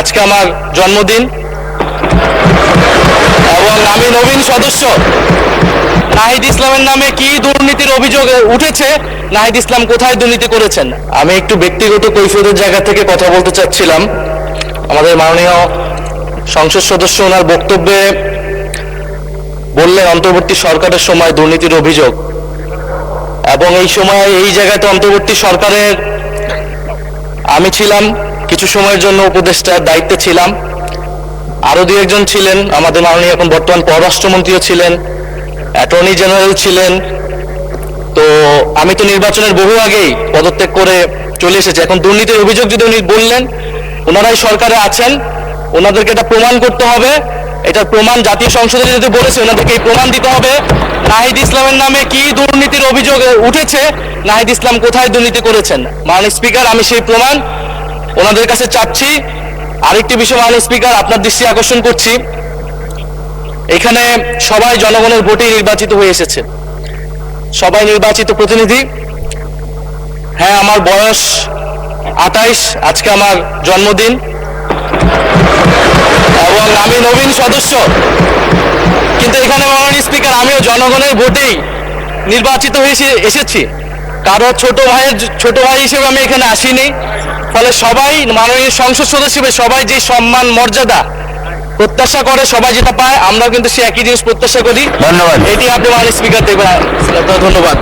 আজকে আমার জন্মদিন এবং আমি নবীন সদস্য নাহিদ ইসলামের নামে কি দুর্নীতির অভিযোগ উঠেছে, নাহিদ ইসলাম কোথায় দুর্নীতি করেছেন। আমি একটু ব্যক্তিগত কৈফিয়তের জায়গা থেকে কথা বলতে চাচ্ছিলাম। আমাদের মাননীয় সংসদ সদস্য ওনার বক্তব্যে বললেন অন্তর্বর্তী সরকারের সময় দুর্নীতির অভিযোগ, এবং এই সময় এই জায়গাতে অন্তর্বর্তী সরকারের আমি ছিলাম, কিছু সময়ের জন্য উপদেষ্টার দায়িত্বে ছিলাম, আরো দু একজন ছিলেন, আমাদের মাননীয় এখন বর্তমান পররাষ্ট্রমন্ত্রীও ছিলেন, অ্যাটর্নি জেনারেল ছিলেন। তো আমি তো নির্বাচনের বহু আগেই পদত্যাগ করে চলে এসেছি। এখন দুর্নীতির অভিযোগ যদি উনি বললেন, ওনারাই সরকারে আছেন, ওনাদেরকে এটা প্রমাণ করতে হবে। এটার প্রমাণ জাতীয় সংসদে যদি বলেছে, ওনাদেরকে এই প্রমাণ দিতে হবে নাহিদ ইসলামের নামে কি দুর্নীতির অভিযোগ উঠেছে, নাহিদ ইসলাম কোথায় দুর্নীতি করেছেন। মাননীয় স্পিকার, আমি সেই প্রমাণ ওনাদের কাছে চাচ্ছি। আরেকটি বিষয় মাননীয় স্পিকার, আপনার দৃষ্টি আকর্ষণ করছি, এখানে সবাই জনগণের ভোটে নির্বাচিত হয়ে এসেছে, সবাই নির্বাচিত প্রতিনিধি। হ্যাঁ, আমার বয়স 28, আজকে আমার জন্মদিন এবং আমি নবীন সদস্য, কিন্তু এখানে মাননীয় স্পিকার আমিও জনগণের ভোটেই নির্বাচিত হয়ে এসেছি। কারো ছোট ভাই হিসেবে আমি এখানে আসিনি। ফলে সবাই মাননীয় সংসদ সদস্য হিসেবে সবাই যে সম্মান মর্যাদা প্রত্যাশা করে, সবাই যেটা পায়, আমরাও কিন্তু সে একই জিনিস প্রত্যাশা করি। ধন্যবাদ। এটি আপনি মাননীয় স্পিকার দেখবেন। ধন্যবাদ।